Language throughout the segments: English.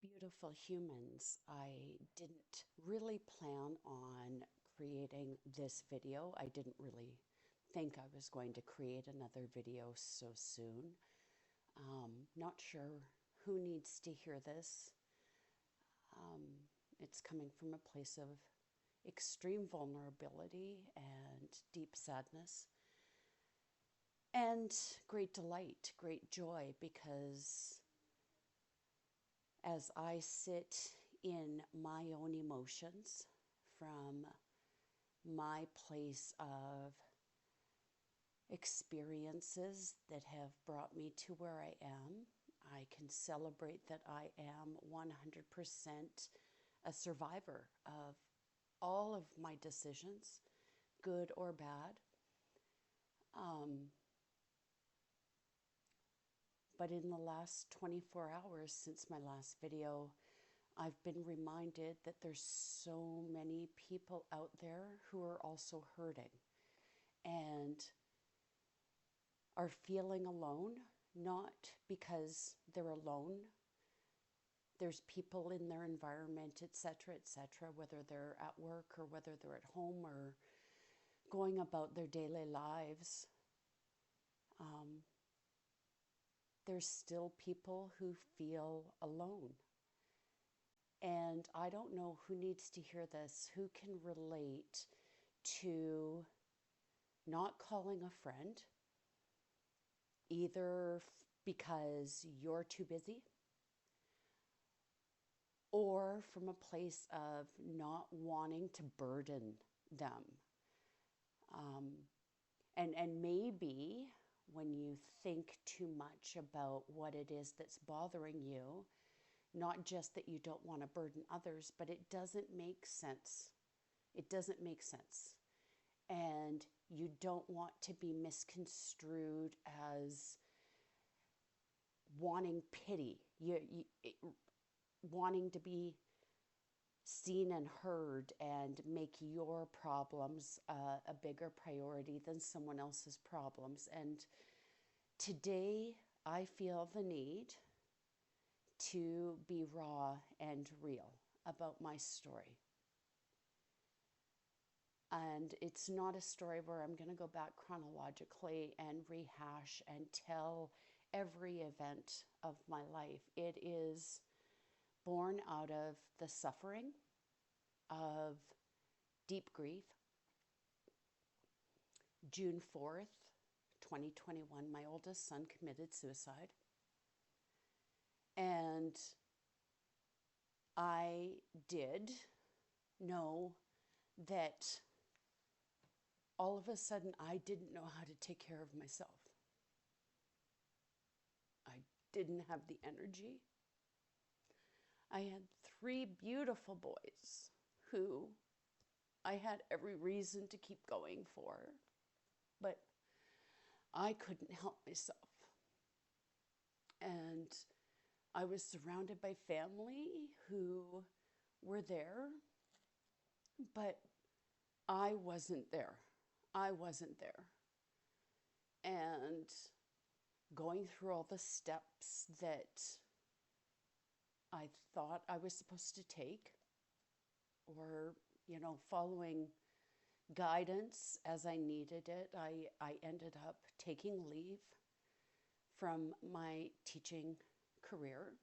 Beautiful humans. I didn't really plan on creating this video. I didn't really think I was going to create another video so soon. Not sure who needs to hear this. It's coming from a place of extreme vulnerability and deep sadness and great delight, great joy, because as I sit in my own emotions from my place of experiences that have brought me to where I am, I can celebrate that I am 100% a survivor of all of my decisions, good or bad. Um, but in the last 24 hours since my last video, I've been reminded that there's so many people out there who are also hurting and are feeling alone, not because they're alone. There's people in their environment, etc., whether they're at work or whether they're at home or going about their daily lives. Um, there's still people who feel alone. And I don't know who needs to hear this, who can relate to not calling a friend, either because you're too busy or from a place of not wanting to burden them. Um, and maybe when you think too much about what it is that's bothering you, not just that you don't want to burden others, but it doesn't make sense. It doesn't make sense. And you don't want to be misconstrued as wanting pity, wanting to be seen and heard and make your problems a bigger priority than someone else's problems. And today I feel the need to be raw and real about my story. And it's not a story where I'm going to go back chronologically and rehash and tell every event of my life. It is born out of the suffering of deep grief. June 4th, 2021, my oldest son committed suicide. And I did know that all of a sudden I didn't know how to take care of myself. I didn't have the energy. I had three beautiful boys who I had every reason to keep going for, but I couldn't help myself. And I was surrounded by family who were there, but I wasn't there. I wasn't there. And going through all the steps that I thought I was supposed to take, or, following guidance as I needed it, I ended up taking leave from my teaching career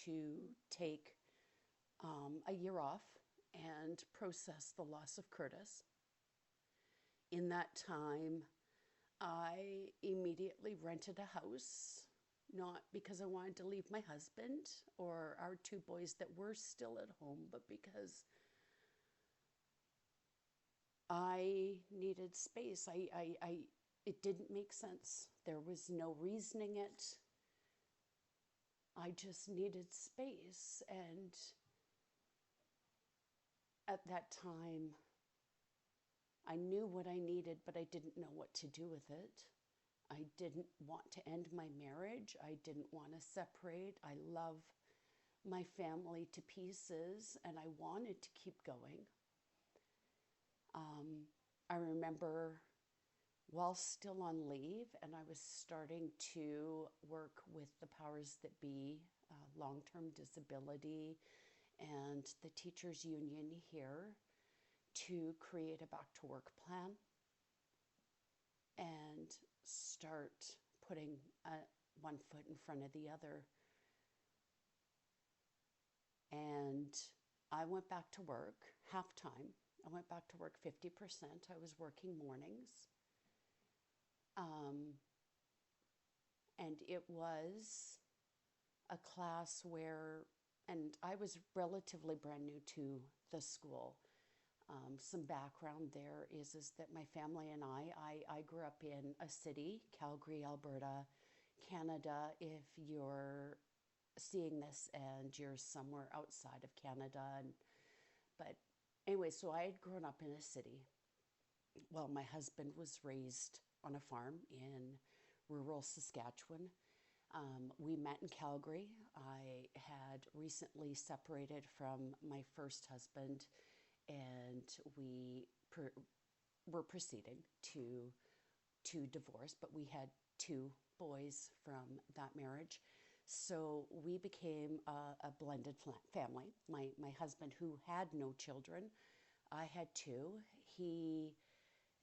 to take a year off and process the loss of Curtis. In that time, I immediately rented a house, not because I wanted to leave my husband or our two boys that were still at home, but because I needed space. It didn't make sense. There was no reasoning it. I just needed space. And at that time, I knew what I needed, but I didn't know what to do with it. I didn't want to end my marriage. I didn't want to separate. I love my family to pieces, and I wanted to keep going. I remember while still on leave, and I was starting to work with the powers that be, long term disability, and the teachers' union here to create a back to work plan and start putting one foot in front of the other. And I went back to work half time. I went back to work 50%. I was working mornings. Um, and it was a class where, and I was relatively brand new to the school. Some background there is that my family and I grew up in a city, Calgary, Alberta, Canada. If you're seeing this and you're somewhere outside of Canada, but anyway, so I had grown up in a city. Well, my husband was raised on a farm in rural Saskatchewan. We met in Calgary. I had recently separated from my first husband, and we were proceeding to divorce, but we had two boys from that marriage. So we became a blended family. My husband, who had no children, I had two. He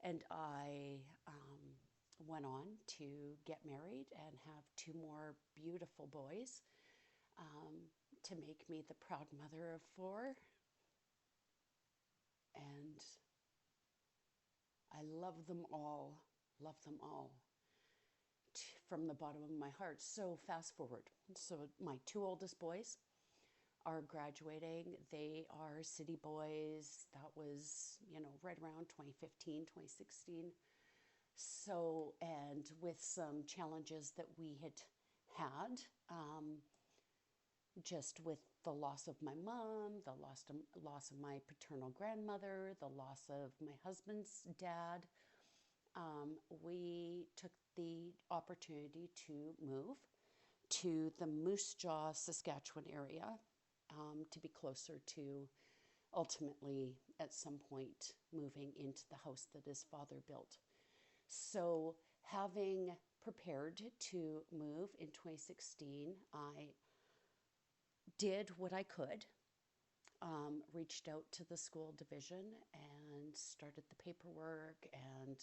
and I went on to get married and have two more beautiful boys, to make me the proud mother of four. And I love them all from the bottom of my heart. So fast forward. So my two oldest boys are graduating. They are city boys. That was, right around 2015, 2016. So, and with some challenges that we had had, just with the loss of my mom, the loss of my paternal grandmother, the loss of my husband's dad, we took the opportunity to move to the Moose Jaw, Saskatchewan area, to be closer to ultimately at some point moving into the house that his father built. So, having prepared to move in 2016, I did what I could, reached out to the school division and started the paperwork. And,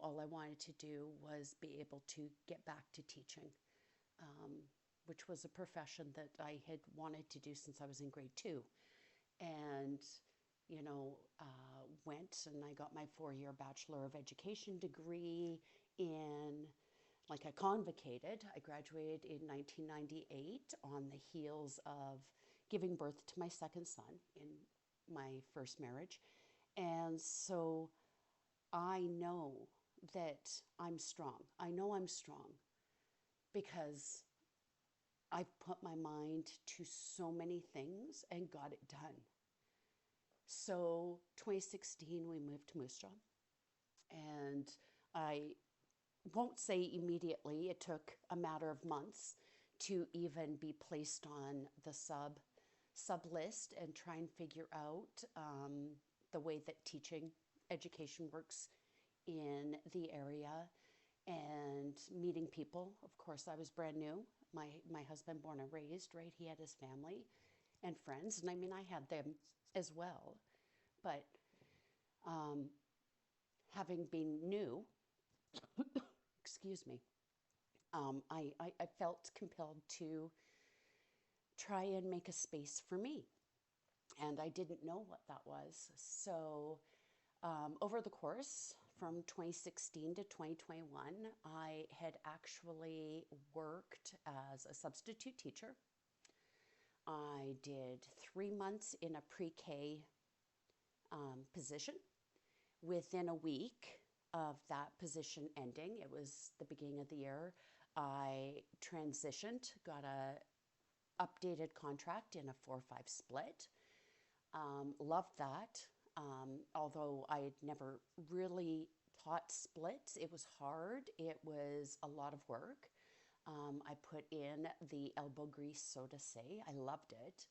all I wanted to do was be able to get back to teaching, which was a profession that I had wanted to do since I was in grade 2. And, went and I got my 4-year Bachelor of Education degree in, I convocated. I graduated in 1998 on the heels of giving birth to my second son in my first marriage. And so I know that I'm strong. I know I'm strong because I've put my mind to so many things and got it done. So 2016, we moved to Moose Jaw. And I won't say immediately, it took a matter of months to even be placed on the sub list and try and figure out the way that teaching education works in the area and meeting people. Of course, I was brand new. My husband, born and raised, right? He had his family and friends, and I mean, I had them as well. But having been new, excuse me, I felt compelled to try and make a space for me. And I didn't know what that was. So over the course from 2016 to 2021, I had actually worked as a substitute teacher. I did 3 months in a pre-K position. Within a week of that position ending, it was the beginning of the year, I transitioned, got a updated contract in a 4-5 split. Loved that. Although I had never really taught splits, it was hard. It was a lot of work. I put in the elbow grease, so to say. I loved it.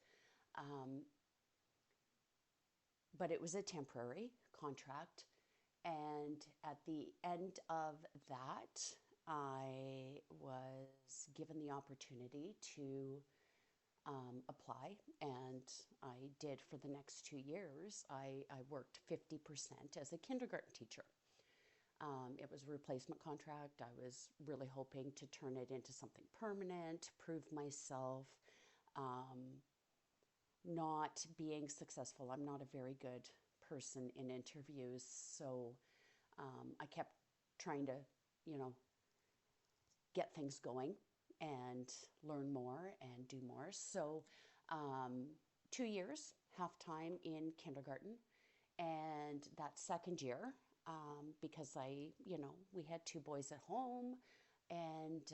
But it was a temporary contract. And at the end of that, I was given the opportunity to apply, and I did for the next 2 years. I worked 50% as a kindergarten teacher. It was a replacement contract. I was really hoping to turn it into something permanent, prove myself. Um, Not being successful, I'm not a very good person in interviews, so I kept trying to, you know, get things going and learn more and do more. So, um, 2 years, half time in kindergarten. And that second year, because we had two boys at home, and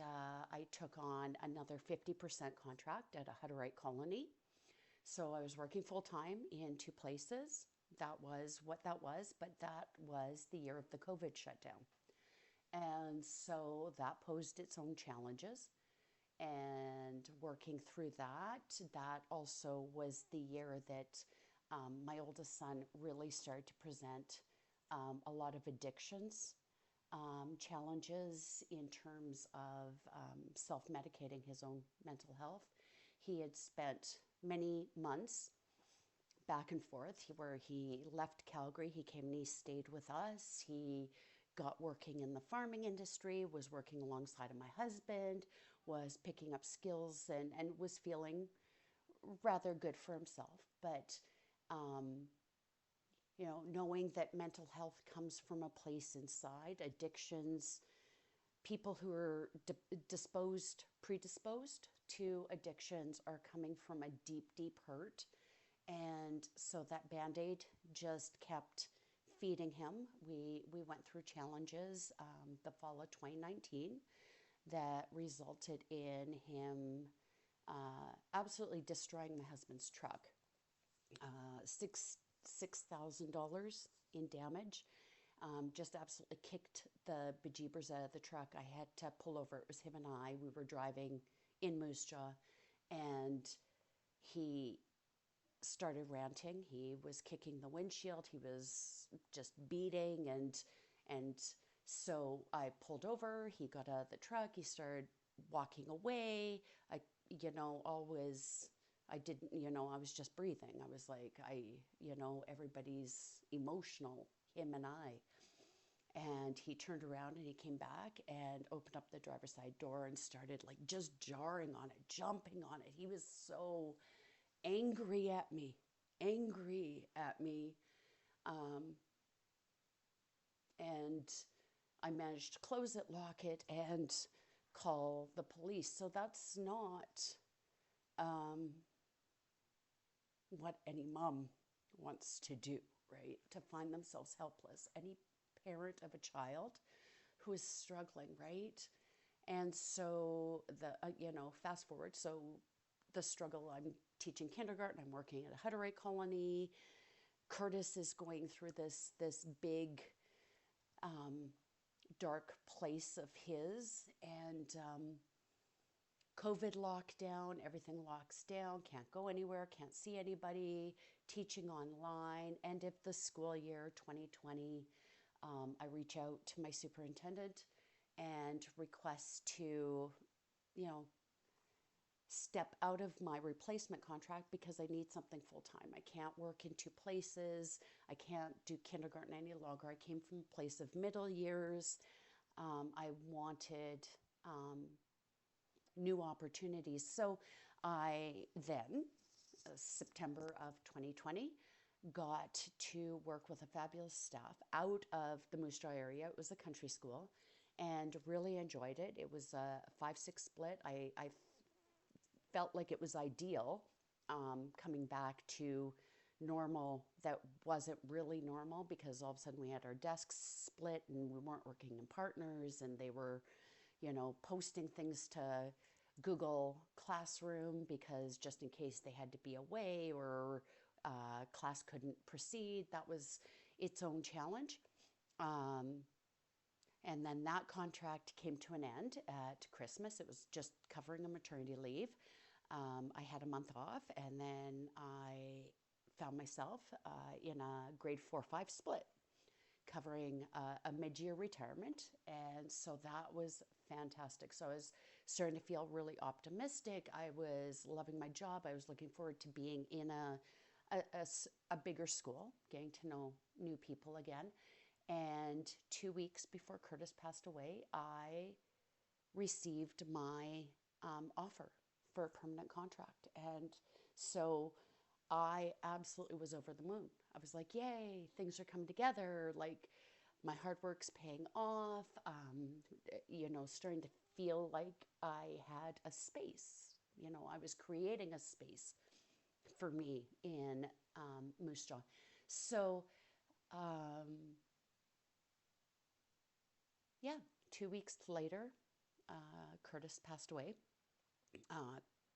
I took on another 50% contract at a Hutterite colony. So I was working full time in two places. That was what that was, but that was the year of the COVID shutdown. And so that posed its own challenges. And working through that, that also was the year that my oldest son really started to present a lot of addictions, challenges in terms of self medicating his own mental health. He had spent many months back and forth where he left Calgary, he came and he stayed with us. He got working in the farming industry, was working alongside of my husband, was picking up skills, and was feeling rather good for himself. But, um, knowing that mental health comes from a place inside, addictions, people who are predisposed to addictions are coming from a deep, deep hurt. And so that band aid just kept feeding him. We went through challenges the fall of 2019 that resulted in him absolutely destroying my husband's truck. $6,000 in damage. Just absolutely kicked the bejeebers out of the truck. I had to pull over. It was him and I. We were driving in Moose Jaw, and he started ranting. He was kicking the windshield. He was just beating, and so I pulled over. He got out of the truck. He started walking away. Always I didn't, I was just breathing. I was like, everybody's emotional, him and I. And he turned around and he came back and opened up the driver's side door and started like just jarring on it, jumping on it. He was so angry at me, angry at me. Um, and I managed to close it, lock it, and call the police. So that's not um, what any mom wants to do, right? To find themselves helpless. Any parent of a child who is struggling, right? And so fast forward. So the struggle, I'm teaching kindergarten, I'm working at a Hutterite colony. Curtis is going through this big, dark place of his, and COVID lockdown, everything locks down, can't go anywhere, can't see anybody, teaching online. End of the school year 2020, I reach out to my superintendent and request to, step out of my replacement contract because I need something full time. I can't work in two places. I can't do kindergarten any longer. I came from a place of middle years. I wanted new opportunities. So I then, September of 2020, got to work with a fabulous staff out of the Moose Jaw area. It was a country school and really enjoyed it. It was a 5-6 split. I felt like it was ideal, coming back to normal that wasn't really normal because all of a sudden we had our desks split and we weren't working in partners, and they were, posting things to Google Classroom because just in case they had to be away or class couldn't proceed. That was its own challenge. And then that contract came to an end at Christmas. It was just covering a maternity leave. I had a month off, and then I found myself in a grade 4-5 split. covering a mid-year retirement. And so that was fantastic. So I was starting to feel really optimistic. I was loving my job. I was looking forward to being in a bigger school, getting to know new people again. And 2 weeks before Curtis passed away, I received my offer for a permanent contract. And so I absolutely was over the moon. I was like, yay, things are coming together. Like my hard work's paying off, starting to feel like I had a space. I was creating a space for me in Moose Jaw. So, yeah, 2 weeks later, Curtis passed away.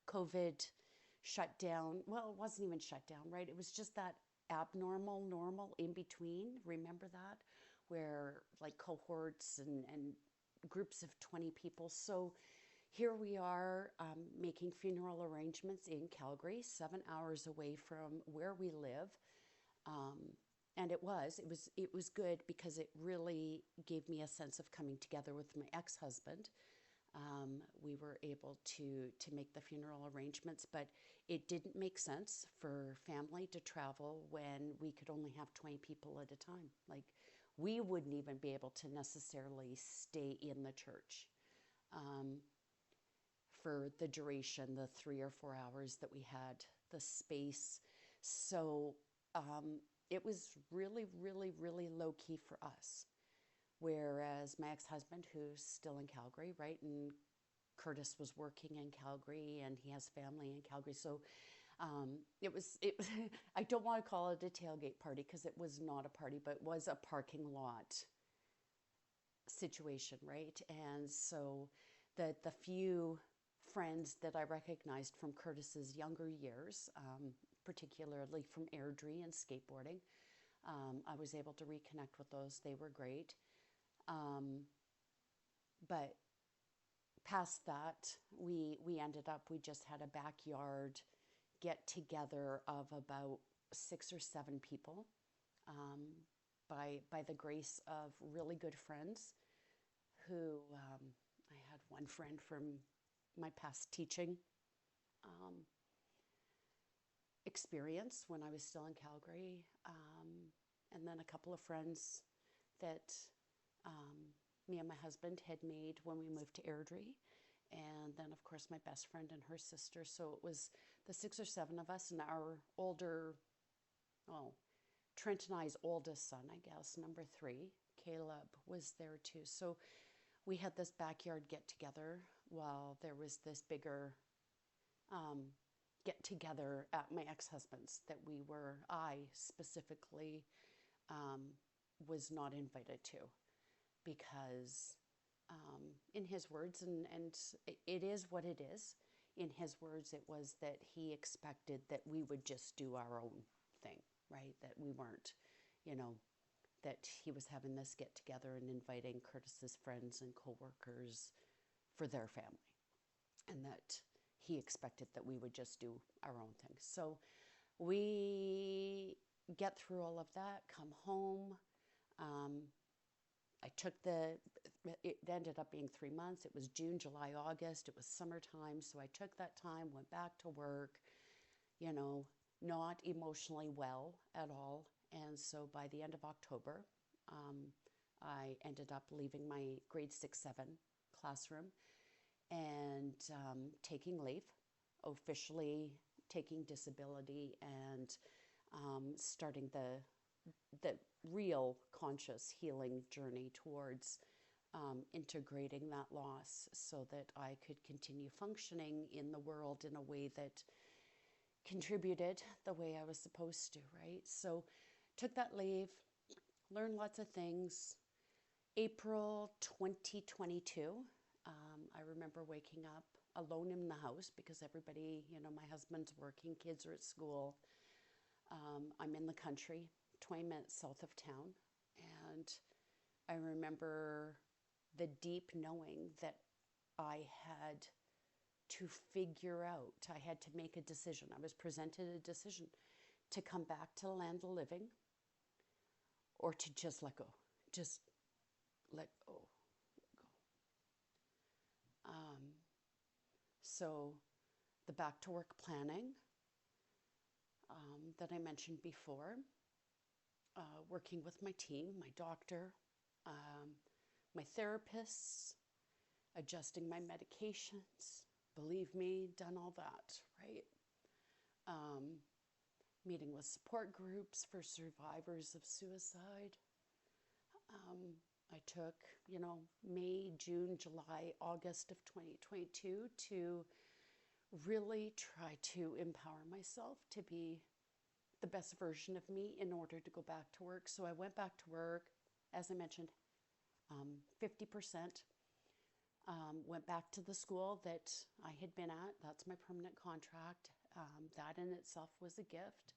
COVID shut down. Well, it wasn't even shut down, right? It was just that abnormal, normal in between. Remember that? Where like cohorts and groups of 20 people. So here we are making funeral arrangements in Calgary, 7 hours away from where we live. Um, and it was good because it really gave me a sense of coming together with my ex-husband. We were able to make the funeral arrangements, but it didn't make sense for family to travel when we could only have 20 people at a time. Like we wouldn't even be able to necessarily stay in the church for the duration, the 3 or 4 hours that we had the space. So it was really, really, really low key for us. Whereas my ex-husband, who's still in Calgary, right, and Curtis was working in Calgary and he has family in Calgary. So it I don't want to call it a tailgate party because it was not a party, but it was a parking lot situation, right? And so the few friends that I recognized from Curtis's younger years, particularly from Airdrie and skateboarding, I was able to reconnect with those. They were great. But past that, we ended up, we just had a backyard get together of about 6 or 7 people, by the grace of really good friends who, I had one friend from my past teaching experience when I was still in Calgary, and then a couple of friends that me and my husband had made when we moved to Airdrie. And then, of course, my best friend and her sister. So it was the 6 or 7 of us, and our older, well, Trent and I's oldest son, I guess, number 3, Caleb, was there too. So we had this backyard get together while there was this bigger get together at my ex-husband's that I specifically was not invited to because in his words, and it is what it is, in his words, it was that he expected that we would just do our own thing, right? That we weren't, that he was having this get together and inviting Curtis's friends and coworkers for their family, and that he expected that we would just do our own thing. So we get through all of that, come home. It ended up being 3 months. It was June, July, August. It was summertime. So I took that time, went back to work, not emotionally well at all. And so by the end of October, I ended up leaving my grade 6-7 classroom and taking leave, officially taking disability and starting the real conscious healing journey towards integrating that loss so that I could continue functioning in the world in a way that contributed the way I was supposed to, right? So took that leave, learned lots of things. April 2022, I remember waking up alone in the house because everybody, my husband's working, kids are at school. I'm in the country, 20 minutes south of town. And I remember the deep knowing that I had to figure out, I had to make a decision. I was presented a decision to come back to the land of living or to just let go, just let go. So the back to work planning that I mentioned before, working with my team, my doctor, my therapists, adjusting my medications. Believe me, done all that, right? Meeting with support groups for survivors of suicide. I took, May, June, July, August of 2022 to really try to empower myself to be the best version of me in order to go back to work. So I went back to work, as I mentioned, 50%. Went back to the school that I had been at. That's my permanent contract. That in itself was a gift.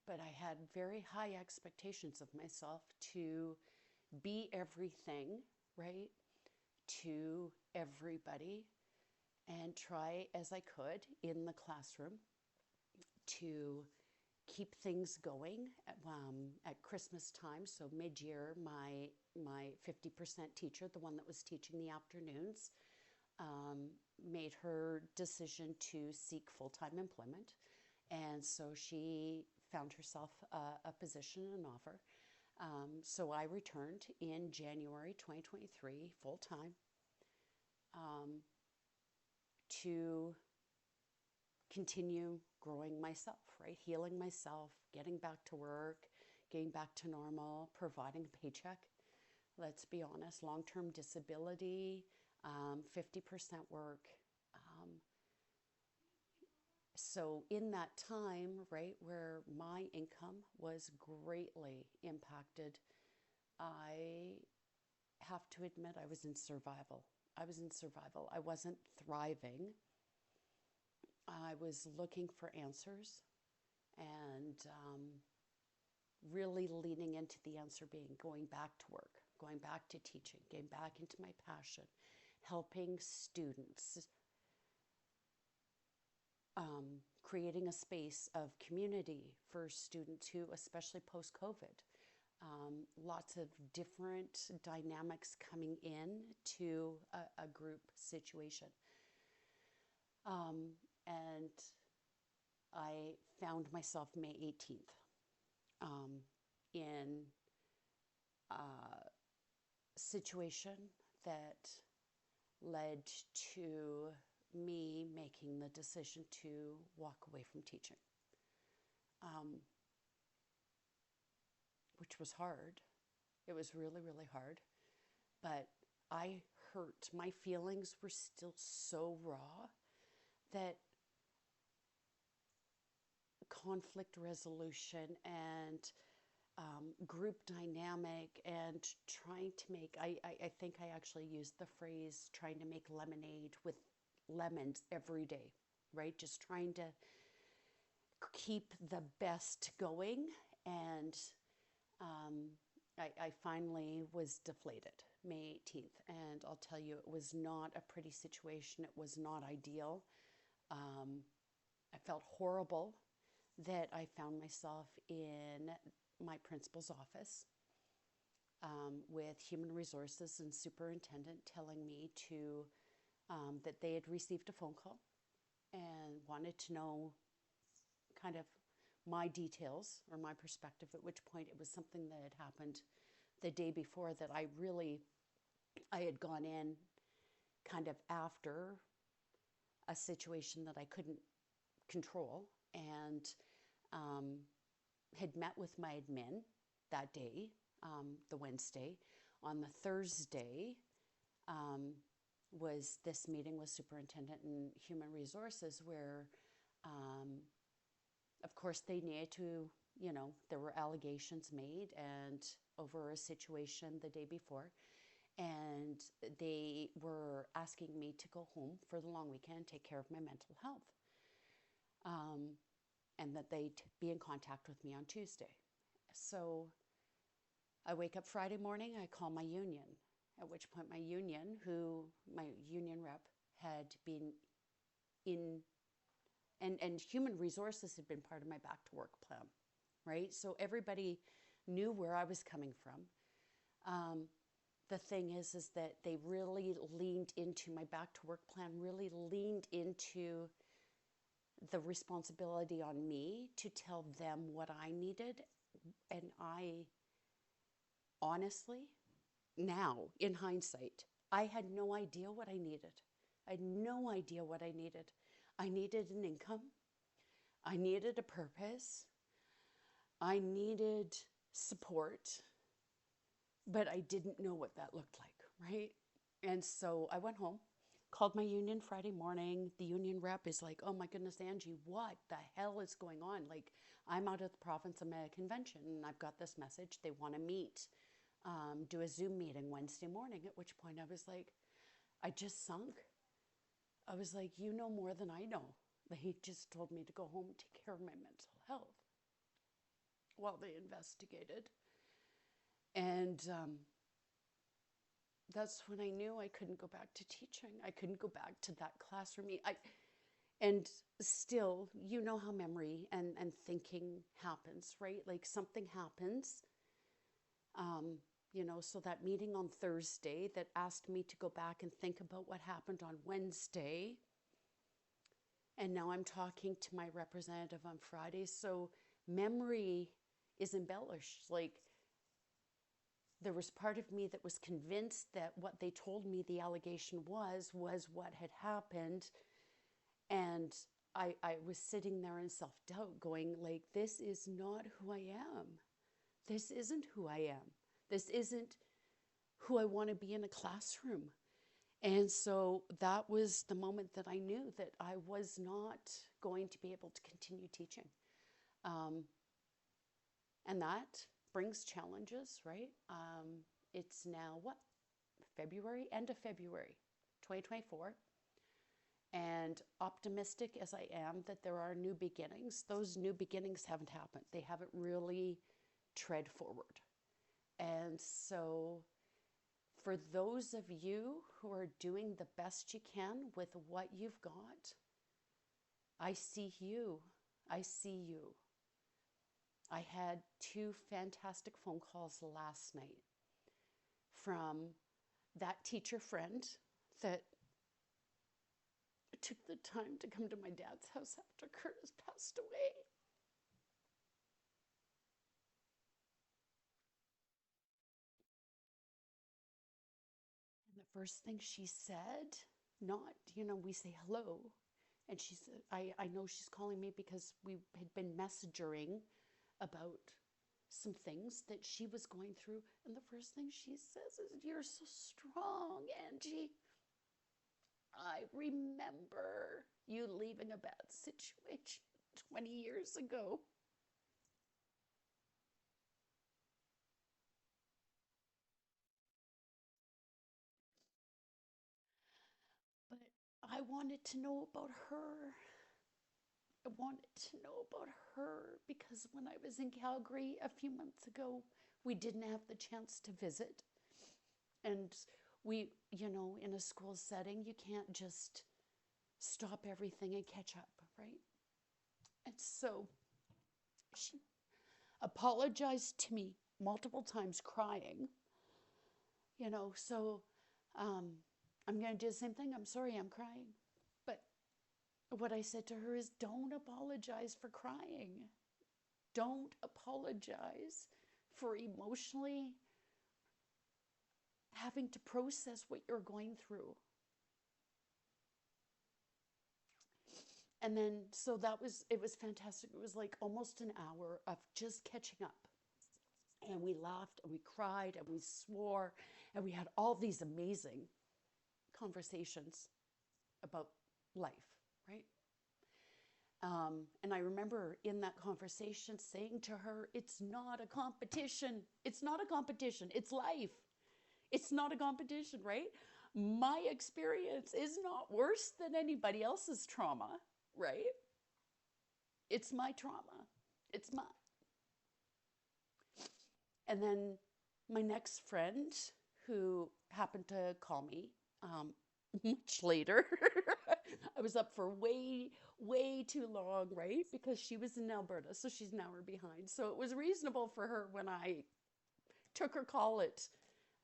But I had very high expectations of myself to be everything, right, to everybody, and try as I could in the classroom to keep things going at Christmas time. So mid-year, my 50% teacher, the one that was teaching the afternoons, made her decision to seek full-time employment. And so she found herself a position, an offer. So I returned in January 2023 full-time to continue growing myself, right? Healing myself, getting back to work, getting back to normal, providing a paycheck. Let's be honest, long-term disability, 50% work. So in that time, right, where my income was greatly impacted, I have to admit I was in survival. I wasn't thriving. I was looking for answers and really leaning into the answer being going back to work, going back to teaching, getting back into my passion, helping students, creating a space of community for students who, especially post-COVID, lots of different dynamics coming in to a group situation. And I found myself May 18th in a situation that led to me making the decision to walk away from teaching, which was hard. It was really, really hard. But I hurt. My feelings were still so raw that conflict resolution and group dynamic and trying to make, I think I actually used the phrase trying to make lemonade with lemons every day, right? Just trying to keep the best going. And I finally was deflated May 18th. And I'll tell you, it was not a pretty situation. It was not ideal. I felt horrible that I found myself in my principal's office with human resources and superintendent telling me to that they had received a phone call and wanted to know kind of my details or my perspective, at which point it was something that had happened the day before that I had gone in kind of after a situation that I couldn't control, and had met with my admin that day, the Wednesday. On the Thursday was this meeting with superintendent and human resources where, of course, they needed to, there were allegations made and over a situation the day before. And they were asking me to go home for the long weekend and take care of my mental health. And that they'd be in contact with me on Tuesday. So I wake up Friday morning, I call my union, at which point my union rep had been in, and human resources had been part of my back to work plan. right? So everybody knew where I was coming from. The thing is that they really leaned into my back to work plan, really leaned into the responsibility on me to tell them what I needed. And I honestly, now in hindsight, I had no idea what I needed. I had no idea what I needed. I needed an income. I needed a purpose. I needed support, but I didn't know what that looked like, right? And so I went home, called my union Friday morning. The union rep is like, oh my goodness, Angie, what the hell is going on? Like, I'm out of the province, I'm at a convention, and I've got this message. They want to meet, do a Zoom meeting Wednesday morning, at which point I was like, I just sunk. I was like, you know more than I know. They just told me to go home and take care of my mental health while they investigated. And that's when I knew I couldn't go back to teaching. I couldn't go back to that classroom. And still, you know how memory and thinking happens, right? Like something happens. So that meeting on Thursday that asked me to go back and think about what happened on Wednesday. And now I'm talking to my representative on Friday. So memory is embellished. Like, there was part of me that was convinced that what they told me the allegation was what had happened. And I was sitting there in self-doubt going like, this is not who I am. This isn't who I am. This isn't who I want to be in a classroom. And so that was the moment that I knew that I was not going to be able to continue teaching. And that brings challenges, right? It's now what? February, end of February, 2024. And optimistic as I am that there are new beginnings, those new beginnings haven't happened. They haven't really tread forward. And so for those of you who are doing the best you can with what you've got, I see you. I see you. I had 2 fantastic phone calls last night from that teacher friend that took the time to come to my dad's house after Curtis passed away. And the first thing she said, not, we say hello. And she said, I know she's calling me because we had been messaging about some things that she was going through. And the first thing she says is, you're so strong, Angie. I remember you leaving a bad situation 20 years ago. But I wanted to know about her. I wanted to know about her because when I was in Calgary a few months ago, we didn't have the chance to visit. And we, in a school setting, you can't just stop everything and catch up, right? And so she apologized to me multiple times, crying, so I'm going to do the same thing. I'm sorry, I'm crying. But what I said to her is, don't apologize for crying. Don't apologize for emotionally having to process what you're going through. And then, so it was fantastic. It was like almost an hour of just catching up. And we laughed and we cried and we swore and we had all these amazing conversations about life, right? And I remember in that conversation saying to her, it's not a competition. It's not a competition. It's life. It's not a competition, right? My experience is not worse than anybody else's trauma, right? It's my trauma. It's mine. And then my next friend who happened to call me much later. I was up for way, way too long, right? Because she was in Alberta, so she's an hour behind. So it was reasonable for her when I took her call at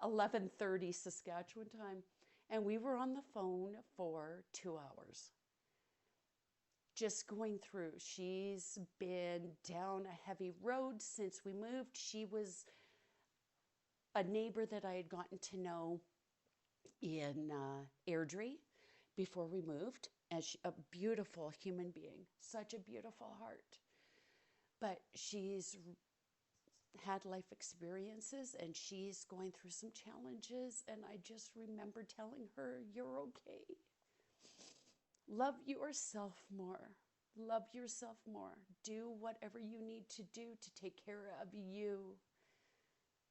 11:30 Saskatchewan time, and we were on the phone for 2 hours. Just going through. She's been down a heavy road since we moved. She was a neighbor that I had gotten to know in Airdrie before we moved, and a beautiful human being, such a beautiful heart. But she's had life experiences and she's going through some challenges, and I just remember telling her, "You're okay. Love yourself more. Love yourself more. Do whatever you need to do to take care of you,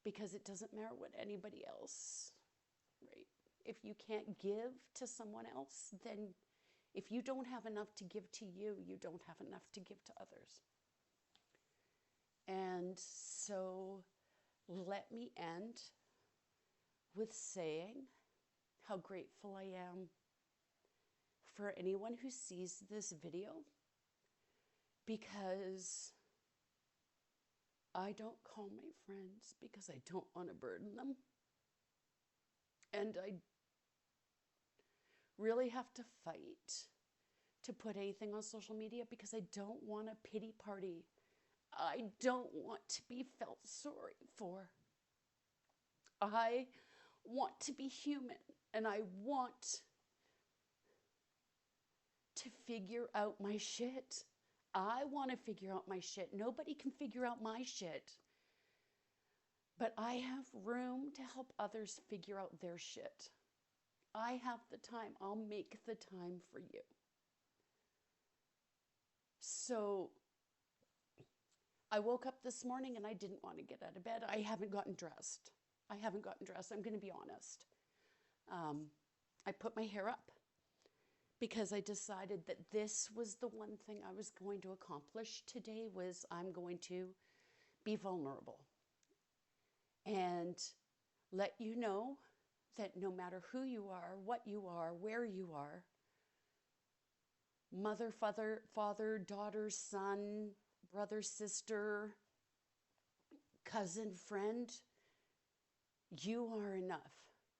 because it doesn't matter what anybody else, right? If you can't give to someone else, then if you don't have enough to give to you, you don't have enough to give to others." And so let me end with saying how grateful I am for anyone who sees this video, because I don't call my friends because I don't want to burden them. And I really have to fight to put anything on social media because I don't want a pity party. I don't want to be felt sorry for. I want to be human, and I want to figure out my shit. I want to figure out my shit. Nobody can figure out my shit. But I have room to help others figure out their shit. I have the time. I'll make the time for you. So I woke up this morning and I didn't want to get out of bed. I haven't gotten dressed. I'm going to be honest. I put my hair up because I decided that this was the one thing I was going to accomplish today. Was I'm going to be vulnerable and let you know that no matter who you are, what you are, where you are, mother, father, daughter, son, brother, sister, cousin, friend, you are enough.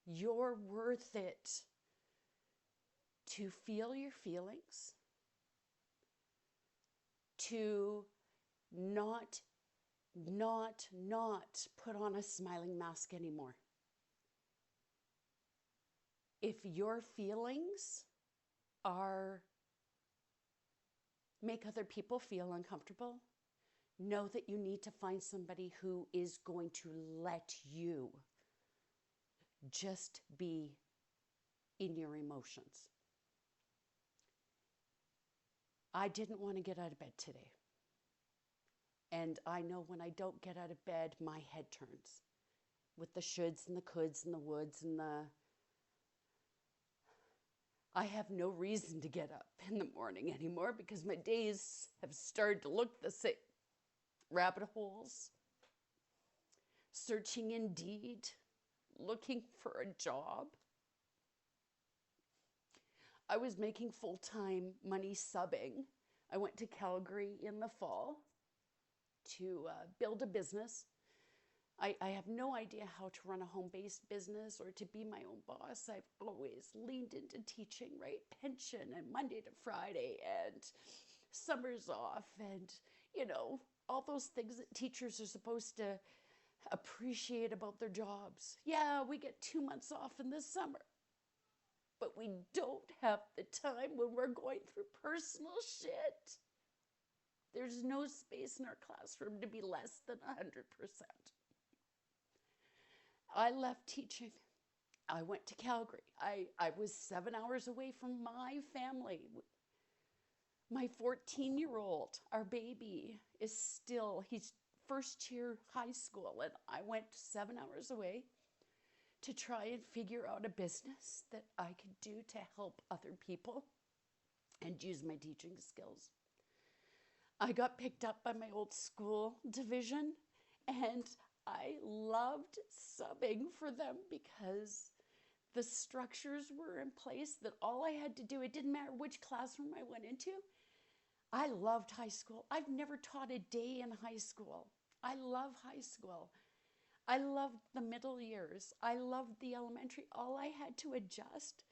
You're worth it to feel your feelings, to not put on a smiling mask anymore. If your feelings make other people feel uncomfortable, know that you need to find somebody who is going to let you just be in your emotions. I didn't want to get out of bed today. And I know when I don't get out of bed, my head turns with the shoulds and the coulds and the woulds and I have no reason to get up in the morning anymore because my days have started to look the same. Rabbit holes, searching Indeed, looking for a job. I was making full-time money subbing. I went to Calgary in the fall to build a business. I have no idea how to run a home-based business or to be my own boss. I've always leaned into teaching, right? Pension and Monday to Friday and summers off and, all those things that teachers are supposed to appreciate about their jobs. Yeah, we get 2 months off in the summer, but we don't have the time when we're going through personal shit. There's no space in our classroom to be less than 100%. I left teaching. I went to Calgary. I was 7 hours away from my family. My 14-year-old, our baby, he's first year high school, and I went 7 hours away to try and figure out a business that I could do to help other people and use my teaching skills. I got picked up by my old school division, and I loved subbing for them because The structures were in place that all I had to do, it didn't matter which classroom I went into. I loved high school. I've never taught a day in high school. I love high school. I loved the middle years. I loved the elementary. All I had to adjust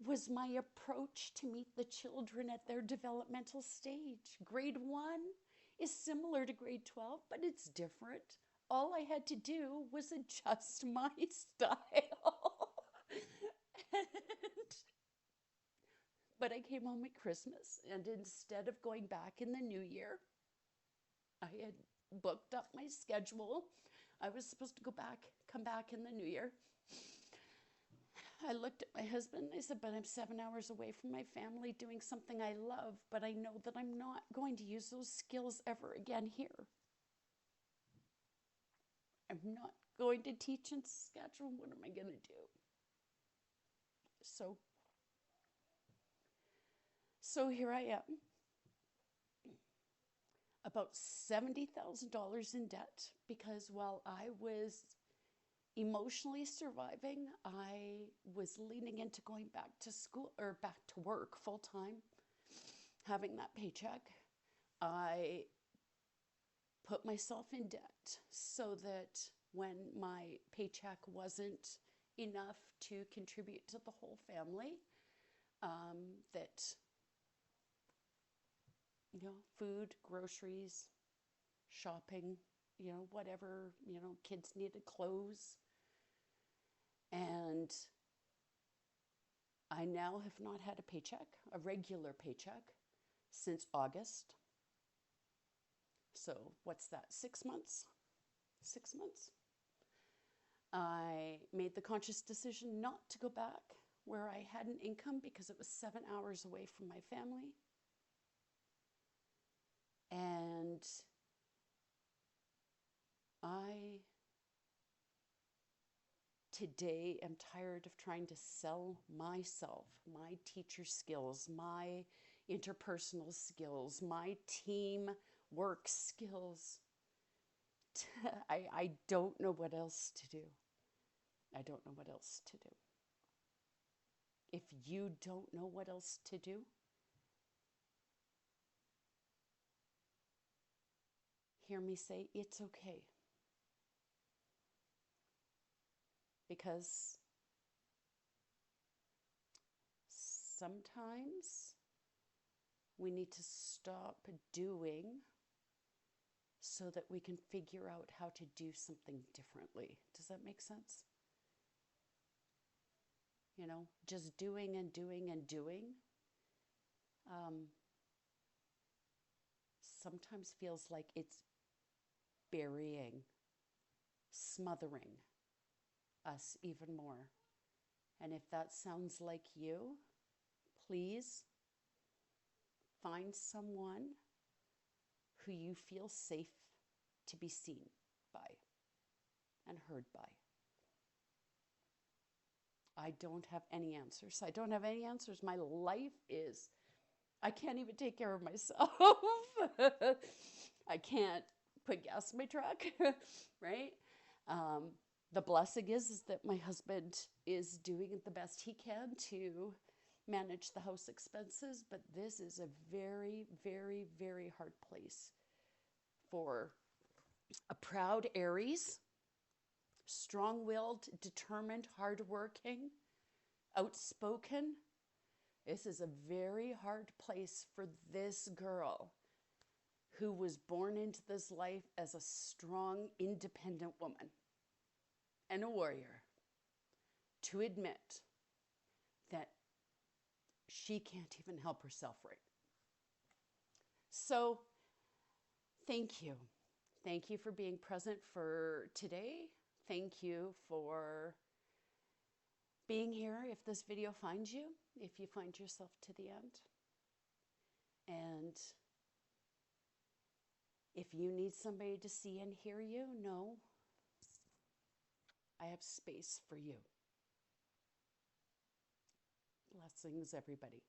was my approach to meet the children at their developmental stage. Grade 1 is similar to grade 12, but it's different. All I had to do was adjust my style. But I came home at Christmas, and instead of going back in the new year, I had booked up my schedule. I was supposed to come back in the new year. I looked at my husband and I said, but I'm 7 hours away from my family doing something I love, but I know that I'm not going to use those skills ever again here. I'm not going to teach in Saskatchewan. What am I going to do? So here I am, about $70,000 in debt, because while I was emotionally surviving, I was leaning into going back to school or back to work full time, having that paycheck. I put myself in debt so that when my paycheck wasn't enough to contribute to the whole family, that, food, groceries, shopping, whatever, kids needed clothes. And I now have not had a paycheck, a regular paycheck, since August. So what's that, 6 months? 6 months. I made the conscious decision not to go back where I had an income because it was 7 hours away from my family. And I today am tired of trying to sell myself, my teacher skills, my interpersonal skills, my team work skills. I don't know what else to do. I don't know what else to do. If you don't know what else to do, hear me say it's okay. Because sometimes we need to stop doing so that we can figure out how to do something differently. Does that make sense? Just doing and doing and doing sometimes feels like it's burying, smothering us even more. And if that sounds like you, please find someone who you feel safe to be seen by and heard by. I don't have any answers. I don't have any answers. My life is, I can't even take care of myself. I can't put gas in my truck, right? The blessing is that my husband is doing the best he can to manage the house expenses, but this is a very, very, very hard place for a proud Aries, strong-willed, determined, hardworking, outspoken. This is a very hard place for this girl who was born into this life as a strong, independent woman and a warrior to admit that she can't even help herself right. So thank you. Thank you for being present for today. Thank you for being here if this video finds you, if you find yourself to the end. And if you need somebody to see and hear you, know I have space for you. Blessings, everybody.